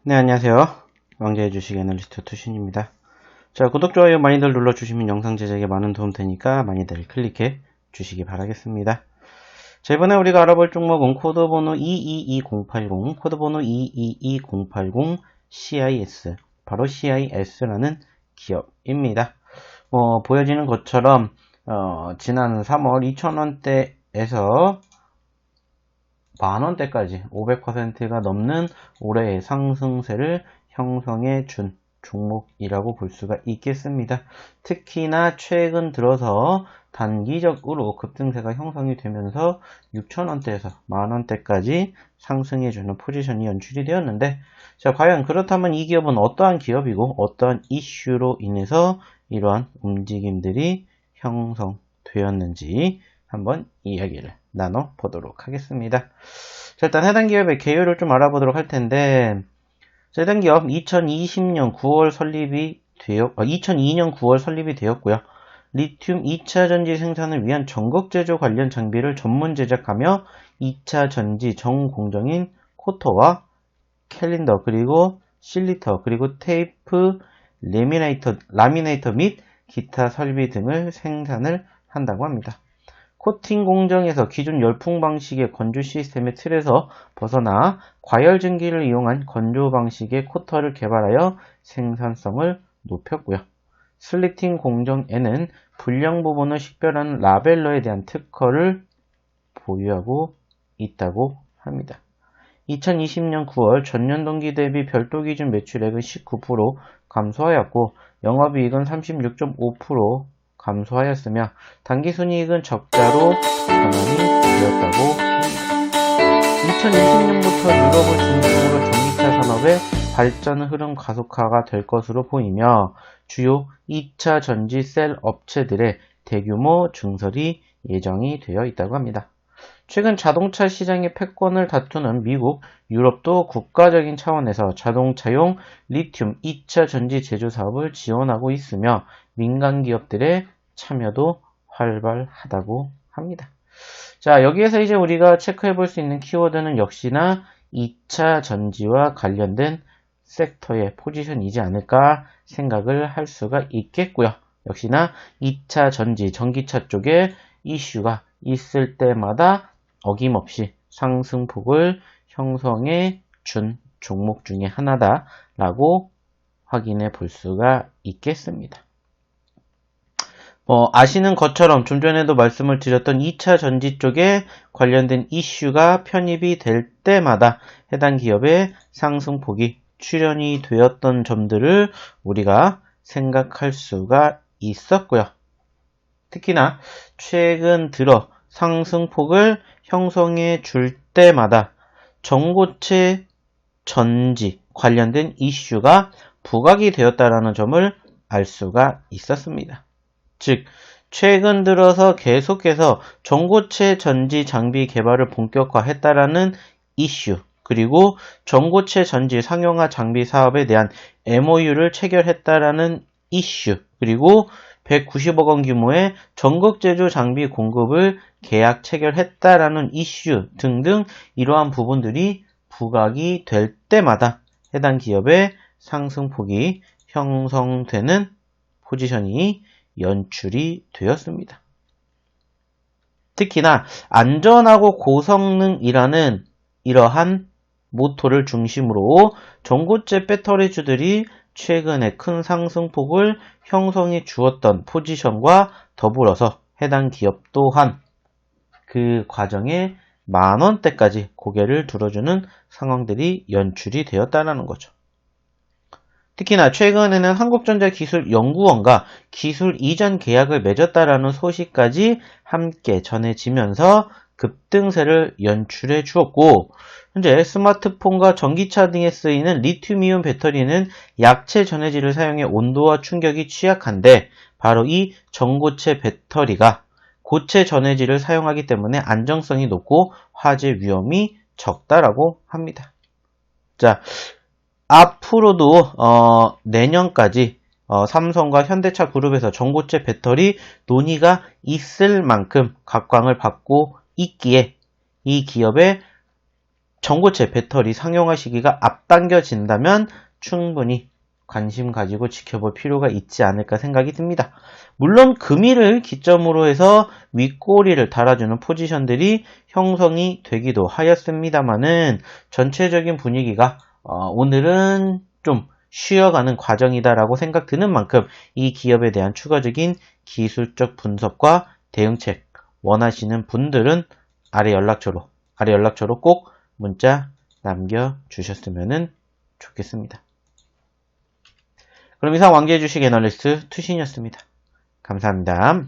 네, 안녕하세요. 왕자의 주식 애널리스트 투신입니다. 자, 구독, 좋아요 많이들 눌러주시면 영상 제작에 많은 도움 되니까 많이들 클릭해 주시기 바라겠습니다. 자, 이번에 우리가 알아볼 종목은 코드번호 222080, 코드번호 222080 CIS, 바로 CIS라는 기업입니다. 보여지는 것처럼 지난 3월 2,000원대에서 만원대까지 500%가 넘는 올해의 상승세를 형성해 준 종목이라고 볼 수가 있겠습니다. 특히나 최근 들어서 단기적으로 급등세가 형성이 되면서 6,000원대에서 만원대까지 상승해주는 포지션이 연출이 되었는데, 자, 과연 그렇다면 이 기업은 어떠한 기업이고 어떠한 이슈로 인해서 이러한 움직임들이 형성되었는지 한번 이야기를 나눠보도록 하겠습니다. 자, 일단 해당 기업의 개요를 좀 알아보도록 할 텐데, 자, 해당 기업 2002년 9월 설립이 되었고요. 리튬 2차 전지 생산을 위한 전극 제조 관련 장비를 전문 제작하며 2차 전지 전 공정인 코터와 캘린더, 그리고 실리터, 그리고 테이프, 라미네이터 및 기타 설비 등을 생산을 한다고 합니다. 코팅 공정에서 기존 열풍 방식의 건조 시스템의 틀에서 벗어나 과열 증기를 이용한 건조 방식의 코터를 개발하여 생산성을 높였고요. 슬리팅 공정에는 불량 부분을 식별하는 라벨러에 대한 특허를 보유하고 있다고 합니다. 2020년 9월 전년 동기 대비 별도 기준 매출액은 19% 감소하였고 영업이익은 36.5% 감소하였으며 당기순이익은 적자로 전환이 되었다고 합니다. 2020년부터 유럽을 중심으로 전기차 산업의 발전 흐름 가속화가 될 것으로 보이며 주요 2차 전지 셀 업체들의 대규모 증설이 예정이 되어 있다고 합니다. 최근 자동차 시장의 패권을 다투는 미국, 유럽도 국가적인 차원에서 자동차용 리튬 2차 전지 제조 사업을 지원하고 있으며 민간 기업들의 참여도 활발하다고 합니다. 자, 여기에서 이제 우리가 체크해 볼 수 있는 키워드는 역시나 2차 전지와 관련된 섹터의 포지션이지 않을까 생각을 할 수가 있겠고요. 역시나 2차 전지, 전기차 쪽에 이슈가 있을 때마다 어김없이 상승폭을 형성해 준 종목 중에 하나다라고 확인해 볼 수가 있겠습니다. 아시는 것처럼 좀 전에도 말씀을 드렸던 2차 전지 쪽에 관련된 이슈가 편입이 될 때마다 해당 기업의 상승폭이 출현이 되었던 점들을 우리가 생각할 수가 있었고요. 특히나 최근 들어 상승폭을 형성해 줄 때마다 전고체 전지 관련된 이슈가 부각이 되었다는 점을 알 수가 있었습니다. 즉, 최근 들어서 계속해서 전고체 전지 장비 개발을 본격화했다라는 이슈, 그리고 전고체 전지 상용화 장비 사업에 대한 MOU를 체결했다라는 이슈, 그리고 190억 원 규모의 전극 제조 장비 공급을 계약 체결했다라는 이슈 등등 이러한 부분들이 부각이 될 때마다 해당 기업의 상승폭이 형성되는 포지션이 연출이 되었습니다. 특히나 안전하고 고성능이라는 이러한 모토를 중심으로 전고체 배터리주들이 최근에 큰 상승폭을 형성해 주었던 포지션과 더불어서 해당 기업 또한 그 과정에 만원대까지 고개를 들어주는 상황들이 연출이 되었다는 거죠. 특히나 최근에는 한국전자기술연구원과 기술 이전 계약을 맺었다라는 소식까지 함께 전해지면서 급등세를 연출해 주었고, 현재 스마트폰과 전기차 등에 쓰이는 리튬이온 배터리는 약체 전해질을 사용해 온도와 충격이 취약한데 바로 이 전고체 배터리가 고체 전해질을 사용하기 때문에 안정성이 높고 화재 위험이 적다라고 합니다. 자, 앞으로도 내년까지 삼성과 현대차 그룹에서 전고체 배터리 논의가 있을 만큼 각광을 받고 있기에 이 기업의 전고체 배터리 상용화 시기가 앞당겨진다면 충분히 관심 가지고 지켜볼 필요가 있지 않을까 생각이 듭니다. 물론 금일을 기점으로 해서 윗꼬리를 달아주는 포지션들이 형성이 되기도 하였습니다만은 전체적인 분위기가 오늘은 좀 쉬어가는 과정이다라고 생각 드는 만큼 이 기업에 대한 추가적인 기술적 분석과 대응책 원하시는 분들은 아래 연락처로 꼭 문자 남겨주셨으면 좋겠습니다. 그럼 이상 왕재주식 애널리스트 투신이었습니다. 감사합니다.